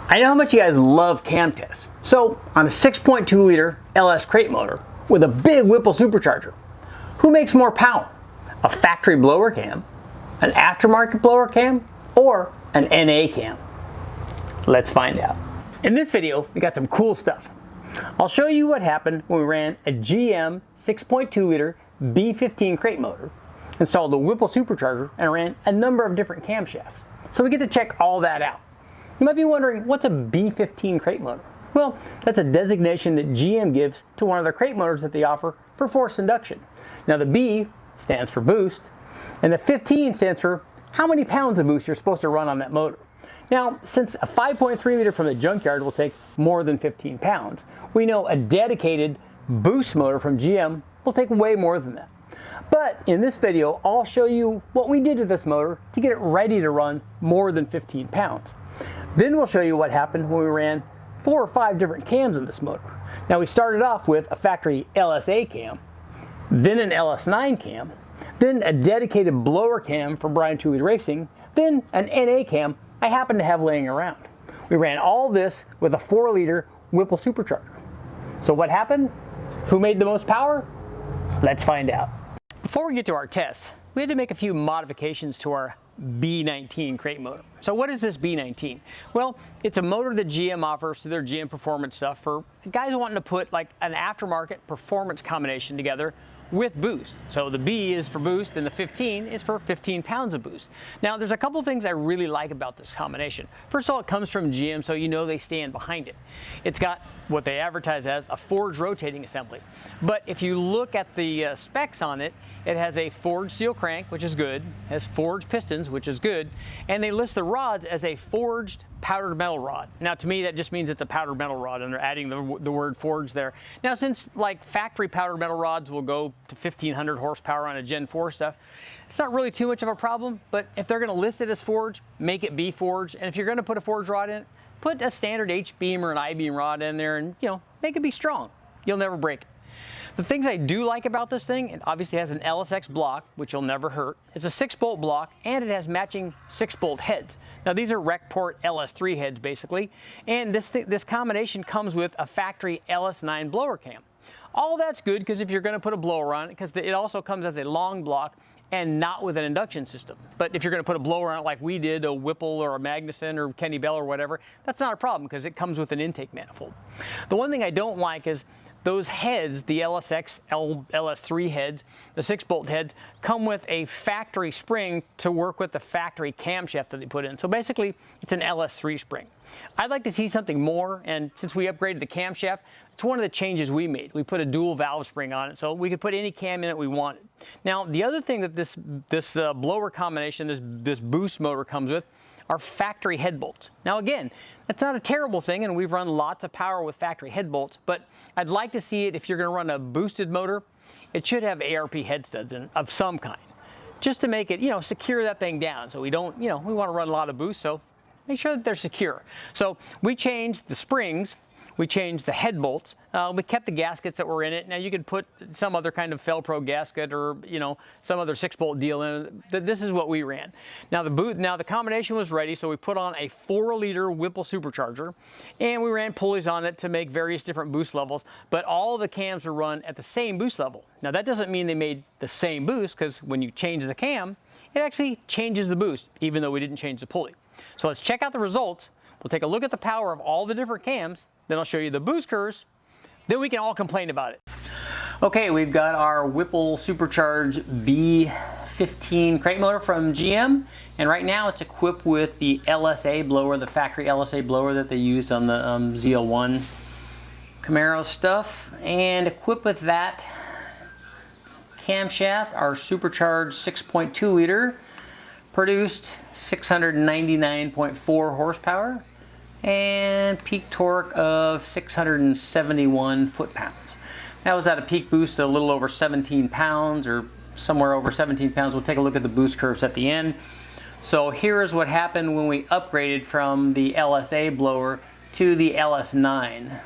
I know how much you guys love cam tests. So on a 6.2 liter LS crate motor with a big Whipple supercharger, who makes more power? A factory blower cam, an aftermarket blower cam, or an NA cam? Let's find out. In this video, we got some cool stuff. I'll show you what happened when we ran a GM 6.2 liter B15 crate motor, installed the Whipple supercharger, and ran a number of different camshafts. So we get to check all that out. You might be wondering, what's a B15 crate motor? Well, that's a designation that GM gives to one of their crate motors that they offer for forced induction. Now the B stands for boost, and the 15 stands for how many pounds of boost you're supposed to run on that motor. Now, since a 5.3 liter from the junkyard will take more than 15 pounds, we know a dedicated boost motor from GM will take way more than that. But in this video, I'll show you what we did to this motor to get it ready to run more than 15 pounds. Then we'll show you what happened when we ran 4 or 5 different cams in this motor. Now we started off with a factory LSA cam, then an LS9 cam, then a dedicated blower cam for Brian Tooley Racing, then an NA cam I happen to have laying around. We ran all this with a 4 liter Whipple supercharger. So what happened? Who made the most power? Let's find out. Before we get to our test, we had to make a few modifications to our B19 crate motor. So what is this B19? Well, it's a motor that GM offers to their GM performance stuff for guys wanting to put like an aftermarket performance combination together with boost. So the B is for boost and the 15 is for 15 pounds of boost. Now there's a couple things I really like about this combination. First of all, it comes from GM, so you know they stand behind it. It's got what they advertise as a forged rotating assembly. But if you look at the specs on it, it has a forged steel crank, which is good, has forged pistons, which is good, and they list the rods as a forged powdered metal rod. Now to me that just means it's a powdered metal rod, and they're adding the word forged there. Now since like factory powdered metal rods will go to 1500 horsepower on a Gen 4 stuff, it's not really too much of a problem, but if they're gonna list it as forged, make it be forged, and if you're gonna put a forged rod in it, put a standard H-beam or an I-beam rod in there and, you know, make it be strong. You'll never break it. The things I do like about this thing, it obviously has an LSX block, which you'll never hurt. It's a 6-bolt block, and it has matching 6-bolt heads. Now these are rec port LS3 heads basically, and this combination comes with a factory LS9 blower cam. All that's good because if you're going to put a blower on it, because it also comes as a long block and not with an induction system. But if you're going to put a blower on it like we did, a Whipple or a Magnuson or Kenny Bell or whatever, that's not a problem because it comes with an intake manifold. The one thing I don't like is those heads, the LS3 heads, the 6-bolt heads, come with a factory spring to work with the factory camshaft that they put in. So basically, it's an LS3 spring. I'd like to see something more, and since we upgraded the camshaft, it's one of the changes we made. We put a dual valve spring on it, so we could put any cam in it we wanted. Now, the other thing that this blower combination, this boost motor comes with, are factory head bolts. Now again, that's not a terrible thing, and we've run lots of power with factory head bolts, but I'd like to see it, if you're going to run a boosted motor, it should have ARP head studs in, of some kind, just to make it, you know, secure that thing down. So we don't, you know, we want to run a lot of boost, so make sure that they're secure. So we changed the springs, we changed the head bolts, we kept the gaskets that were in it. Now you could put some other kind of Felpro gasket or, you know, some other 6-bolt deal in it. This is what we ran. Now the combination was ready, so we put on a 4 liter Whipple supercharger, and we ran pulleys on it to make various different boost levels, but all of the cams are run at the same boost level. Now that doesn't mean they made the same boost, because when you change the cam, it actually changes the boost, even though we didn't change the pulley. So let's check out the results. We'll take a look at the power of all the different cams, then I'll show you the boost curves, then we can all complain about it. Okay, we've got our Whipple supercharged B15 crate motor from GM, and right now it's equipped with the LSA blower, the factory LSA blower that they used on the ZL1 Camaro stuff, and equipped with that camshaft, our supercharged 6.2 liter, produced 699.4 horsepower and peak torque of 671 foot-pounds. That was at a peak boost of a little over 17 pounds or somewhere over 17 pounds. We'll take a look at the boost curves at the end. So here is what happened when we upgraded from the LSA blower to the LS9.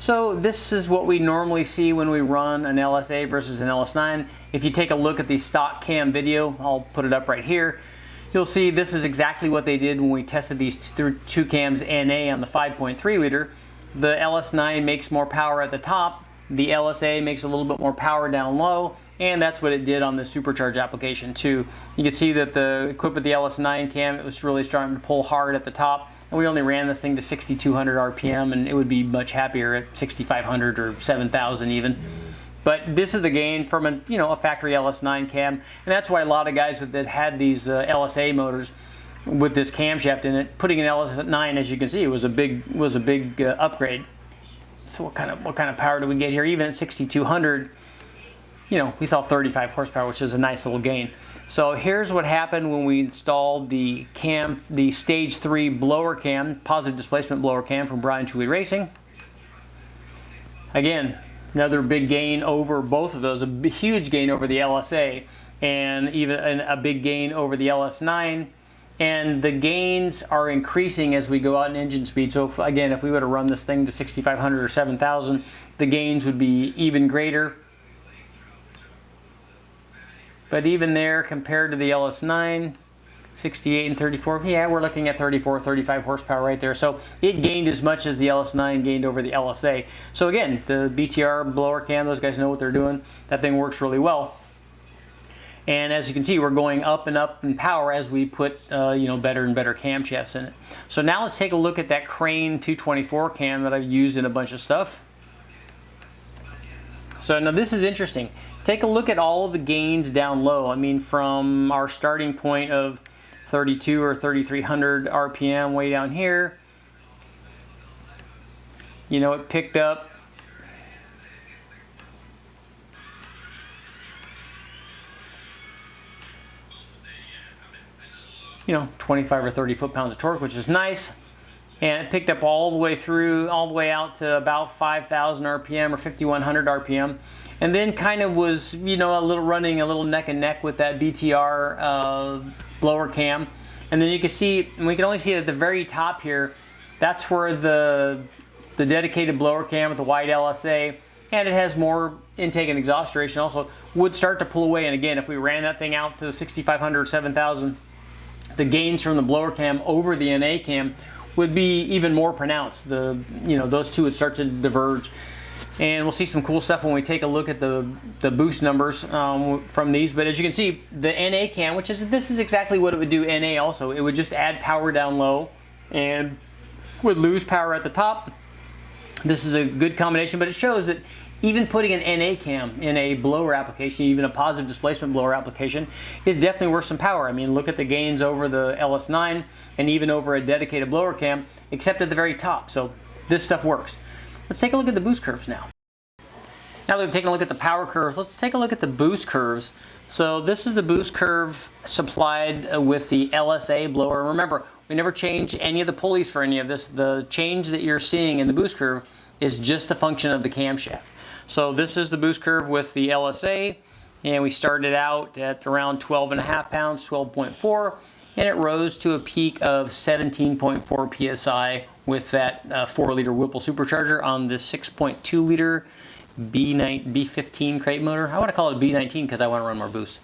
So this is what we normally see when we run an LSA versus an LS9. If you take a look at the stock cam video, I'll put it up right here, you'll see this is exactly what they did when we tested these two cams NA on the 5.3 liter. The LS9 makes more power at the top, the LSA makes a little bit more power down low, and that's what it did on the supercharged application too. You can see that the equipped with the LS9 cam, it was really starting to pull hard at the top, and we only ran this thing to 6,200 RPM, and it would be much happier at 6,500 or 7,000 even. But this is the gain from a factory LS9 cam, and that's why a lot of guys that had these LSA motors with this camshaft in it, putting an LS9, as you can see, was a big upgrade. So what kind of power do we get here? Even at 6,200, we saw 35 horsepower, which is a nice little gain. So here's what happened when we installed the Stage 3 blower cam, positive displacement blower cam from Brian Pulley Racing. Again, another big gain over both of those, a huge gain over the LSA, and even a big gain over the LS9. And the gains are increasing as we go out in engine speed. So again, if we were to run this thing to 6,500 or 7,000, the gains would be even greater. But even there, compared to the LS9, 68 and 34, yeah, we're looking at 34, 35 horsepower right there. So it gained as much as the LS9 gained over the LSA. So again, the BTR blower cam, those guys know what they're doing. That thing works really well. And as you can see, we're going up and up in power as we put better and better camshafts in it. So now let's take a look at that Crane 224 cam that I've used in a bunch of stuff. So now this is interesting. Take a look at all of the gains down low. I mean, from our starting point of 32 or 3,300 RPM way down here, it picked up 25 or 30 foot-pounds of torque, which is nice. And it picked up all the way out to about 5,000 RPM or 5,100 RPM. And then kind of was, running a little neck and neck with that BTR blower cam. And then you can see, and we can only see it at the very top here, that's where the dedicated blower cam with the wide LSA, and it has more intake and exhaust duration also, would start to pull away. And again, if we ran that thing out to 6,500 or 7,000, the gains from the blower cam over the NA cam would be even more pronounced. Those two would start to diverge. And we'll see some cool stuff when we take a look at the boost numbers from these. But as you can see, the NA cam, this is exactly what it would do NA also. It would just add power down low and would lose power at the top. This is a good combination, but it shows that even putting an NA cam in a blower application, even a positive displacement blower application, is definitely worth some power. I mean, look at the gains over the LS9 and even over a dedicated blower cam, except at the very top. So this stuff works. Let's take a look at the boost curves now. Now that we've taken a look at the power curves, let's take a look at the boost curves. So this is the boost curve supplied with the LSA blower. Remember, we never changed any of the pulleys for any of this. The change that you're seeing in the boost curve is just a function of the camshaft. So this is the boost curve with the LSA, and we started out at around 12.5 pounds, 12.4, and it rose to a peak of 17.4 psi with that 4-liter Whipple supercharger on this 6.2 liter B15 crate motor. I want to call it B19 because I want to run more boost.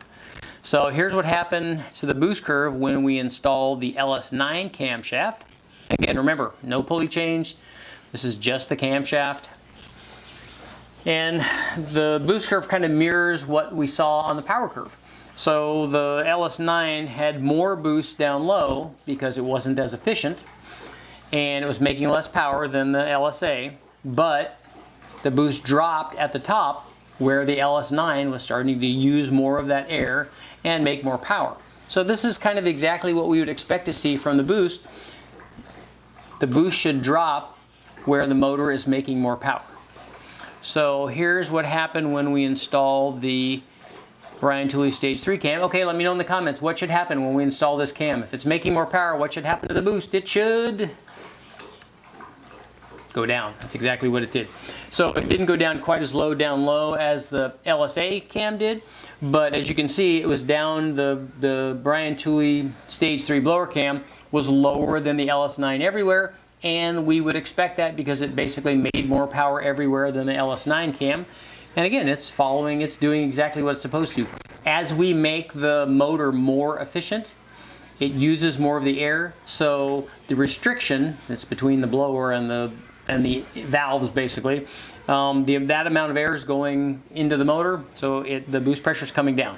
So here's what happened to the boost curve when we installed the LS9 camshaft. Again, remember, no pulley change. This is just the camshaft. And the boost curve kind of mirrors what we saw on the power curve. So the LS9 had more boost down low because it wasn't as efficient, and it was making less power than the LSA, but the boost dropped at the top where the LS9 was starting to use more of that air and make more power. So this is kind of exactly what we would expect to see from the boost. The boost should drop where the motor is making more power. So here's what happened when we installed the Brian Pulley Stage 3 cam. Okay, let me know in the comments what should happen when we install this cam. If it's making more power, what should happen to the boost? It should go down. That's exactly what it did. So it didn't go down quite as low down low as the LSA cam did, but as you can see, it was down, the Brian Pulley Stage 3 blower cam was lower than the LS9 everywhere, and we would expect that because it basically made more power everywhere than the LS9 cam. And again, it's doing exactly what it's supposed to. As we make the motor more efficient, it uses more of the air, so the restriction that's between the blower and the valves, basically, that amount of air is going into the motor, so the boost pressure is coming down.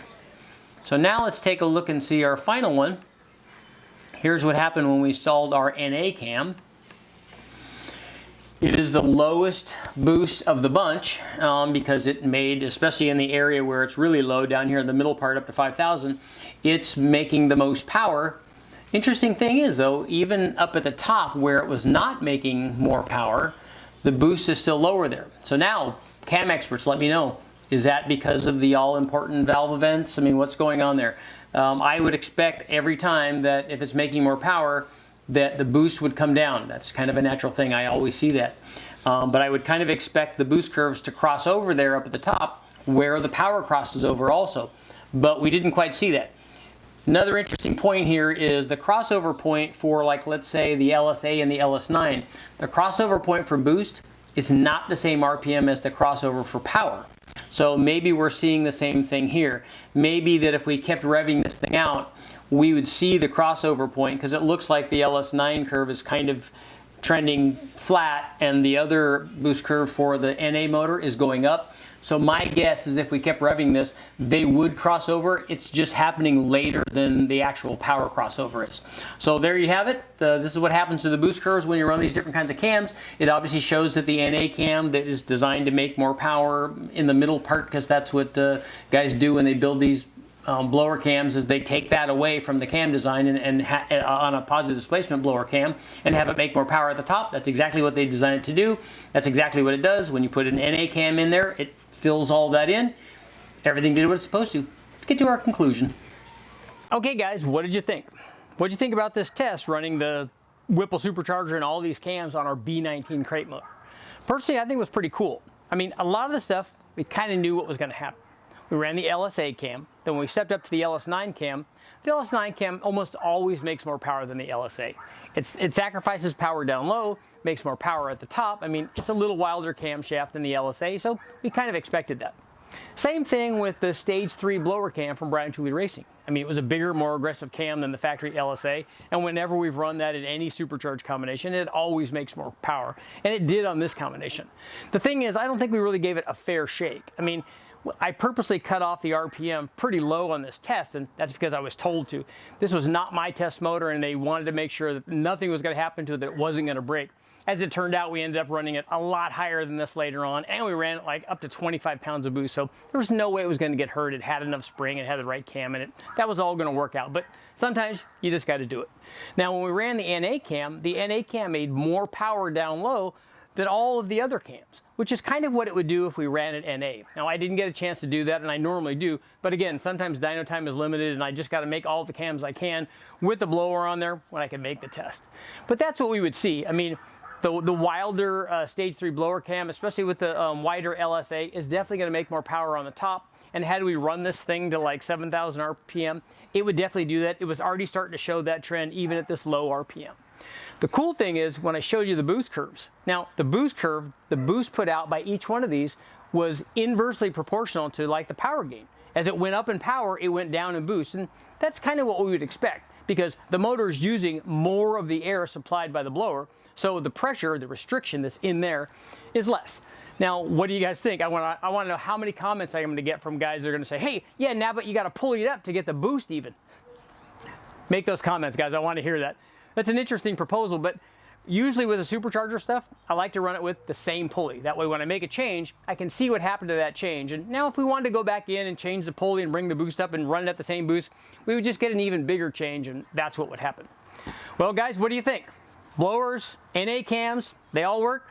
So now let's take a look and see our final one. Here's what happened when we installed our NA cam. It is the lowest boost of the bunch because it made, especially in the area where it's really low, down here in the middle part up to 5,000, it's making the most power. Interesting thing is though, even up at the top where it was not making more power, the boost is still lower there. So now, cam experts, let me know, is that because of the all-important valve events? I mean, what's going on there? I would expect every time that if it's making more power, that the boost would come down. That's kind of a natural thing. I always see that. But I would kind of expect the boost curves to cross over there up at the top where the power crosses over also. But we didn't quite see that. Another interesting point here is the crossover point for, like, let's say the LSA and the LS9. The crossover point for boost is not the same RPM as the crossover for power. So maybe we're seeing the same thing here. Maybe that if we kept revving this thing out, we would see the crossover point, because it looks like the LS9 curve is kind of trending flat and the other boost curve for the NA motor is going up. So my guess is if we kept revving this, they would cross over. It's just happening later than the actual power crossover is. So there you have it. This is what happens to the boost curves when you run these different kinds of cams. It obviously shows that the NA cam that is designed to make more power in the middle part, because that's what guys do when they build these blower cams, is they take that away from the cam design and on a positive displacement blower cam and have it make more power at the top. That's exactly what they designed it to do. That's exactly what it does. When you put an NA cam in there, it fills all that in. Everything did what it's supposed to. Let's get to our conclusion. Okay guys, what did you think? What did you think about this test running the Whipple supercharger and all these cams on our B19 crate motor? Personally, I think it was pretty cool. I mean, a lot of the stuff, we kind of knew what was going to happen. We ran the LSA cam, then when we stepped up to the LS9 cam, the LS9 cam almost always makes more power than the LSA. It sacrifices power down low, makes more power at the top. I mean, it's a little wilder camshaft than the LSA, so we kind of expected that. Same thing with the Stage 3 blower cam from Pulley Racing. I mean, it was a bigger, more aggressive cam than the factory LSA, and whenever we've run that in any supercharged combination, it always makes more power, and it did on this combination. The thing is, I don't think we really gave it a fair shake. I mean, I purposely cut off the RPM pretty low on this test, and that's because I was told to. This was not my test motor, and they wanted to make sure that nothing was going to happen to it, that it wasn't going to break. As it turned out, we ended up running it a lot higher than this later on, and we ran it like up to 25 pounds of boost, so there was no way it was going to get hurt. It had enough spring, it had the right cam in it. That was all going to work out, but sometimes you just got to do it. Now, when we ran the NA cam made more power down low than all of the other cams, which is kind of what it would do if we ran it NA. Now, I didn't get a chance to do that, and I normally do, but again, sometimes dyno time is limited, and I just got to make all the cams I can with the blower on there when I can make the test. But that's what we would see. I mean, the wilder Stage 3 blower cam, especially with the wider LSA, is definitely going to make more power on the top. And had we run this thing to like 7,000 RPM, it would definitely do that. It was already starting to show that trend even at this low RPM. The cool thing is when I showed you the boost curves. Now, the boost curve, the boost put out by each one of these was inversely proportional to like the power gain. As it went up in power, it went down in boost. And that's kind of what we would expect, because the motor is using more of the air supplied by the blower. So the pressure, the restriction that's in there is less. Now, what do you guys think? I want to know how many comments I'm going to get from guys that are going to say, hey, yeah, now but you got to pulley it up to get the boost even. Make those comments, guys. I want to hear that. That's an interesting proposal, but usually with the supercharger stuff, I like to run it with the same pulley. That way when I make a change, I can see what happened to that change. And now if we wanted to go back in and change the pulley and bring the boost up and run it at the same boost, we would just get an even bigger change, and that's what would happen. Well, guys, what do you think? Blowers, NA cams, they all work?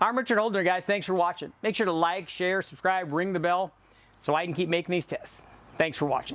I'm Richard Holder, guys. Thanks for watching. Make sure to like, share, subscribe, ring the bell so I can keep making these tests. Thanks for watching.